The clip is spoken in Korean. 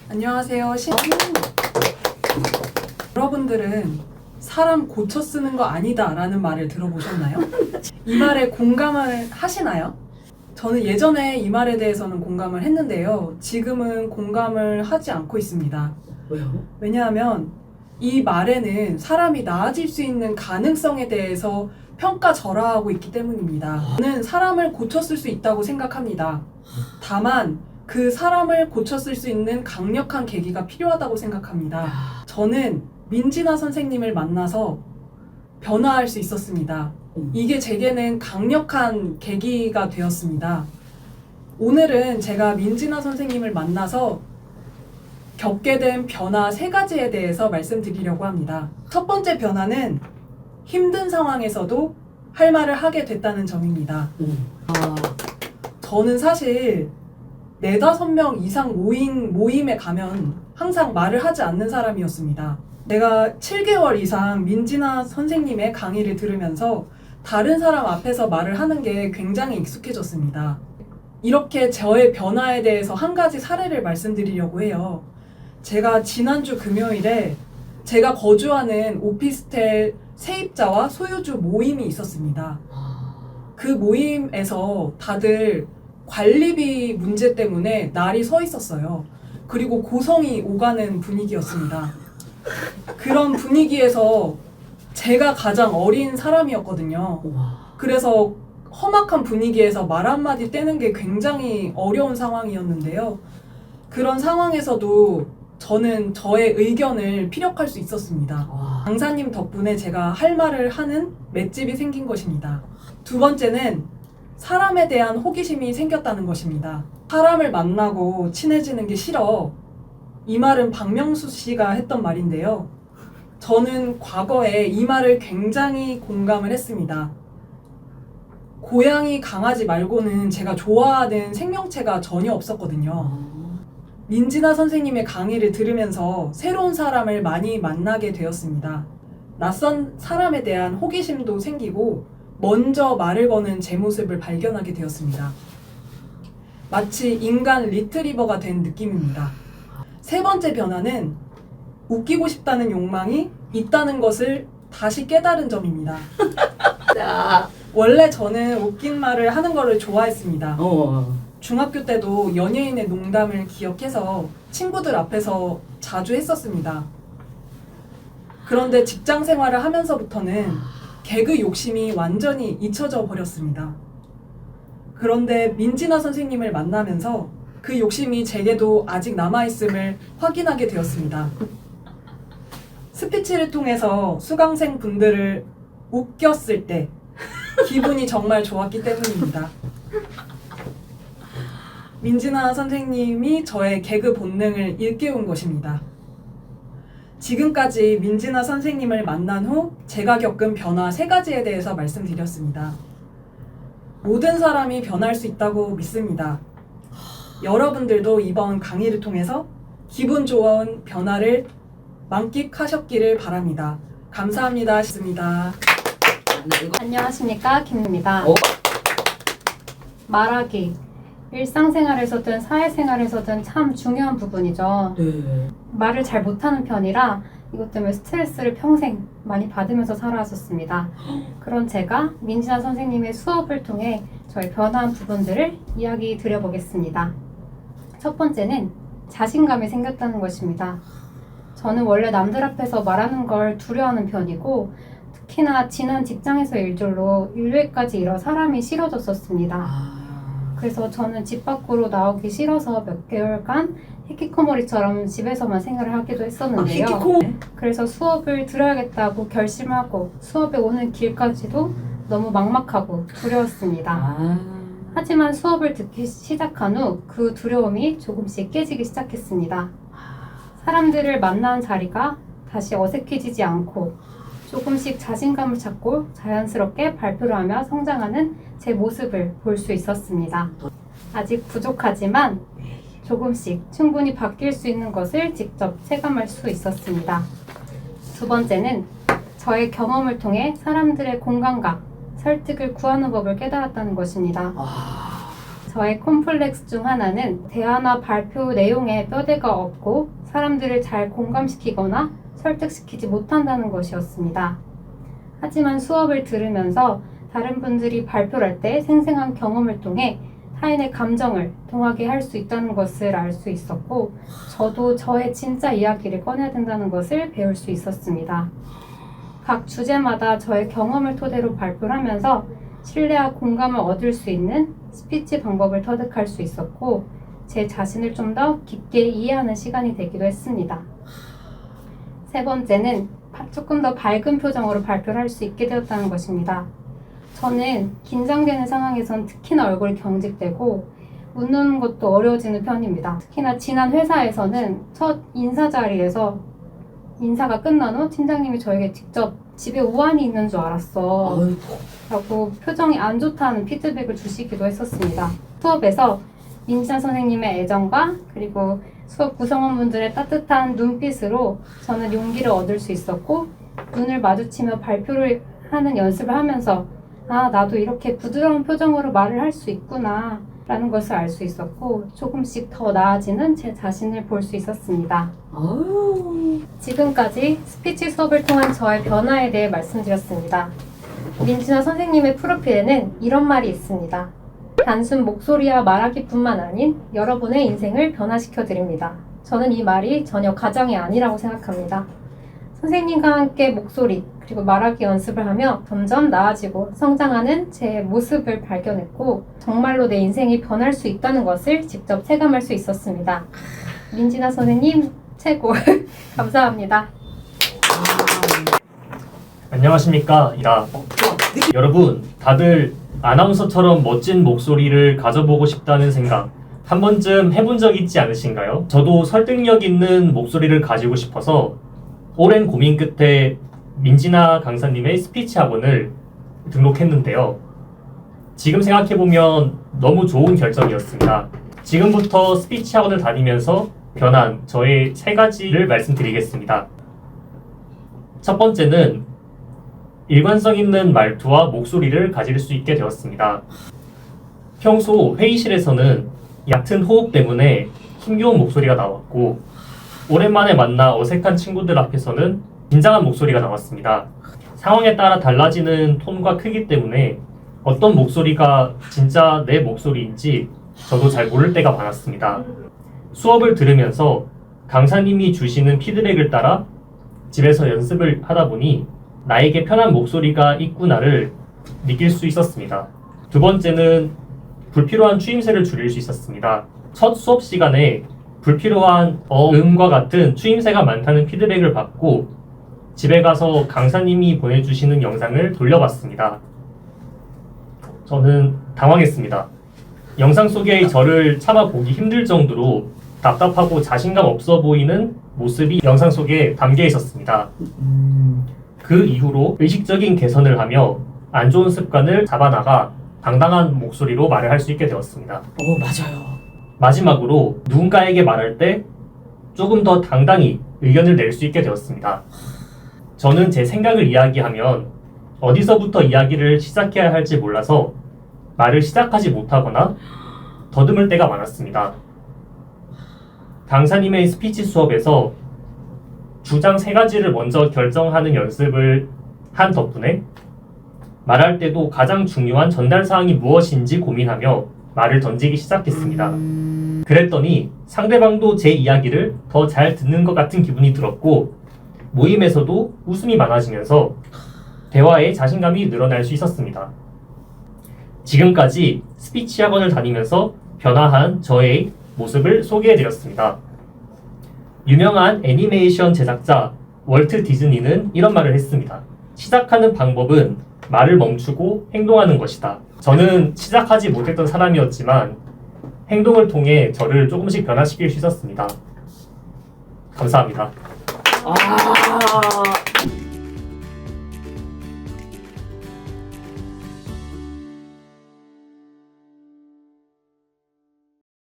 안녕하세요. 여러분들은 사람 고쳐 쓰는 거 아니다 라는 말을 들어보셨나요? 이 말에 공감을 하시나요? 저는 예전에 이 말에 대해서는 공감을 했는데요. 지금은 공감을 하지 않고 있습니다. 왜요? 왜냐하면 이 말에는 사람이 나아질 수 있는 가능성에 대해서 평가절하하고 있기 때문입니다. 저는 사람을 고쳤을 수 있다고 생각합니다. 다만 그 사람을 고쳤을 수 있는 강력한 계기가 필요하다고 생각합니다. 저는 민진아 선생님을 만나서 변화할 수 있었습니다. 이게 제게는 강력한 계기가 되었습니다. 오늘은 제가 민진아 선생님을 만나서 겪게 된 변화 3가지에 대해서 말씀드리려고 합니다. 첫 번째 변화는 힘든 상황에서도 할 말을 하게 됐다는 점입니다. 저는 사실 4-5명 이상 모임에 가면 항상 말을 하지 않는 사람이었습니다. 내가 7개월 이상 민진아 선생님의 강의를 들으면서 다른 사람 앞에서 말을 하는 게 굉장히 익숙해졌습니다. 이렇게 저의 변화에 대해서 한 가지 사례를 말씀드리려고 해요. 제가 지난주 금요일에 제가 거주하는 오피스텔 세입자와 소유주 모임이 있었습니다. 그 모임에서 다들 관리비 문제 때문에 날이 서 있었어요. 그리고 고성이 오가는 분위기였습니다. 그런 분위기에서 제가 가장 어린 사람이었거든요. 그래서 험악한 분위기에서 말 한마디 떼는 게 굉장히 어려운 상황이었는데요. 그런 상황에서도 저는 저의 의견을 피력할 수 있었습니다. 강사님 덕분에 제가 할 말을 하는 맷집이 생긴 것입니다. 두 번째는 사람에 대한 호기심이 생겼다는 것입니다. 사람을 만나고 친해지는 게 싫어. 이 말은 박명수 씨가 했던 말인데요. 저는 과거에 이 말을 굉장히 공감을 했습니다. 고양이, 강아지 말고는 제가 좋아하는 생명체가 전혀 없었거든요. 민진아 선생님의 강의를 들으면서 새로운 사람을 많이 만나게 되었습니다. 낯선 사람에 대한 호기심도 생기고 먼저 말을 거는 제 모습을 발견하게 되었습니다. 마치 인간 리트리버가 된 느낌입니다. 세 번째 변화는 웃기고 싶다는 욕망이 있다는 것을 다시 깨달은 점입니다. 원래 저는 웃긴 말을 하는 거를 좋아했습니다. 중학교 때도 연예인의 농담을 기억해서 친구들 앞에서 자주 했었습니다. 그런데 직장 생활을 하면서부터는 개그 욕심이 완전히 잊혀져 버렸습니다. 그런데 민진아 선생님을 만나면서 그 욕심이 제게도 아직 남아있음을 확인하게 되었습니다. 스피치를 통해서 수강생 분들을 웃겼을 때 기분이 정말 좋았기 때문입니다. 민진아 선생님이 저의 개그 본능을 일깨운 것입니다. 지금까지 민진아 선생님을 만난 후 제가 겪은 변화 3가지에 대해서 말씀드렸습니다. 모든 사람이 변할 수 있다고 믿습니다. 여러분들도 이번 강의를 통해서 기분 좋은 변화를 만끽하셨기를 바랍니다. 감사합니다. 싶습니다. 안녕하십니까, 김입니다. 말하기. 일상생활에서든 사회생활에서든 참 중요한 부분이죠. 말을 잘 못하는 편이라 이것 때문에 스트레스를 평생 많이 받으면서 살아왔었습니다. 그런 제가 민진아 선생님의 수업을 통해 저의 변화한 부분들을 이야기 드려보겠습니다. 첫 번째는 자신감이 생겼다는 것입니다. 저는 원래 남들 앞에서 말하는 걸 두려워하는 편이고 특히나 지난 직장에서 일절로 일회까지 일어 사람이 싫어졌었습니다. 그래서 저는 집 밖으로 나오기 싫어서 몇 개월간 히키코모리처럼 집에서만 생활을 하기도 했었는데요. 그래서 수업을 들어야겠다고 결심하고 수업에 오는 길까지도 너무 막막하고 두려웠습니다. 하지만 수업을 듣기 시작한 후 그 두려움이 조금씩 깨지기 시작했습니다. 사람들을 만나는 자리가 다시 어색해지지 않고 조금씩 자신감을 찾고 자연스럽게 발표를 하며 성장하는 제 모습을 볼 수 있었습니다. 아직 부족하지만 조금씩 충분히 바뀔 수 있는 것을 직접 체감할 수 있었습니다. 두 번째는 저의 경험을 통해 사람들의 공감과 설득을 구하는 법을 깨달았다는 것입니다. 저의 콤플렉스 중 하나는 대화나 발표 내용에 뼈대가 없고 사람들을 잘 공감시키거나 설득시키지 못한다는 것이었습니다. 하지만 수업을 들으면서 다른 분들이 발표를 할 때 생생한 경험을 통해 타인의 감정을 통하게 할 수 있다는 것을 알 수 있었고, 저도 저의 진짜 이야기를 꺼내야 된다는 것을 배울 수 있었습니다. 각 주제마다 저의 경험을 토대로 발표를 하면서 신뢰와 공감을 얻을 수 있는 스피치 방법을 터득할 수 있었고, 제 자신을 좀 더 깊게 이해하는 시간이 되기도 했습니다. 세 번째는 조금 더 밝은 표정으로 발표를 할 수 있게 되었다는 것입니다. 저는 긴장되는 상황에선 특히나 얼굴이 경직되고 웃는 것도 어려워지는 편입니다. 특히나 지난 회사에서는 첫 인사 자리에서 인사가 끝난 후 팀장님이 저에게 직접 집에 우환이 있는 줄 알았어 라고 표정이 안 좋다는 피드백을 주시기도 했었습니다. 수업에서 민지나 선생님의 애정과 그리고 수업 구성원분들의 따뜻한 눈빛으로 저는 용기를 얻을 수 있었고, 눈을 마주치며 발표를 하는 연습을 하면서 아, 나도 이렇게 부드러운 표정으로 말을 할 수 있구나 라는 것을 알 수 있었고, 조금씩 더 나아지는 제 자신을 볼 수 있었습니다. 지금까지 스피치 수업을 통한 저의 변화에 대해 말씀드렸습니다. 민지나 선생님의 프로필에는 이런 말이 있습니다. 단순 목소리와 말하기뿐만 아닌 여러분의 인생을 변화시켜 드립니다. 저는 이 말이 전혀 가정이 아니라고 생각합니다. 선생님과 함께 목소리 그리고 말하기 연습을 하며 점점 나아지고 성장하는 제 모습을 발견했고, 정말로 내 인생이 변할 수 있다는 것을 직접 체감할 수 있었습니다. 민지나 선생님 최고. 감사합니다. 안녕하십니까, 이라. 여러분, 다들 아나운서처럼 멋진 목소리를 가져보고 싶다는 생각 한 번쯤 해본 적 있지 않으신가요? 저도 설득력 있는 목소리를 가지고 싶어서 오랜 고민 끝에 민지나 강사님의 스피치 학원을 등록했는데요. 지금 생각해보면 너무 좋은 결정이었습니다. 지금부터 스피치 학원을 다니면서 변한 저의 3가지를 말씀드리겠습니다. 첫 번째는 일관성 있는 말투와 목소리를 가질 수 있게 되었습니다. 평소 회의실에서는 얕은 호흡 때문에 힘겨운 목소리가 나왔고, 오랜만에 만나 어색한 친구들 앞에서는 긴장한 목소리가 나왔습니다. 상황에 따라 달라지는 톤과 크기 때문에 어떤 목소리가 진짜 내 목소리인지 저도 잘 모를 때가 많았습니다. 수업을 들으면서 강사님이 주시는 피드백을 따라 집에서 연습을 하다 보니 나에게 편한 목소리가 있구나를 느낄 수 있었습니다. 두 번째는 불필요한 추임새를 줄일 수 있었습니다. 첫 수업 시간에 불필요한 음과 같은 추임새가 많다는 피드백을 받고 집에 가서 강사님이 보내주시는 영상을 돌려봤습니다. 저는 당황했습니다. 영상 속의 저를 차마 보기 힘들 정도로 답답하고 자신감 없어 보이는 모습이 영상 속에 담겨 있었습니다. 그 이후로 의식적인 개선을 하며 안 좋은 습관을 잡아나가 당당한 목소리로 말을 할 수 있게 되었습니다. 맞아요. 마지막으로 누군가에게 말할 때 조금 더 당당히 의견을 낼 수 있게 되었습니다. 저는 제 생각을 이야기하면 어디서부터 이야기를 시작해야 할지 몰라서 말을 시작하지 못하거나 더듬을 때가 많았습니다. 강사님의 스피치 수업에서 주장 3가지를 먼저 결정하는 연습을 한 덕분에 말할 때도 가장 중요한 전달 사항이 무엇인지 고민하며 말을 던지기 시작했습니다. 그랬더니 상대방도 제 이야기를 더 잘 듣는 것 같은 기분이 들었고, 모임에서도 웃음이 많아지면서 대화에 자신감이 늘어날 수 있었습니다. 지금까지 스피치 학원을 다니면서 변화한 저의 모습을 소개해드렸습니다. 유명한 애니메이션 제작자 월트 디즈니는 이런 말을 했습니다. 시작하는 방법은 말을 멈추고 행동하는 것이다. 저는 시작하지 못했던 사람이었지만 행동을 통해 저를 조금씩 변화시킬 수 있었습니다. 감사합니다.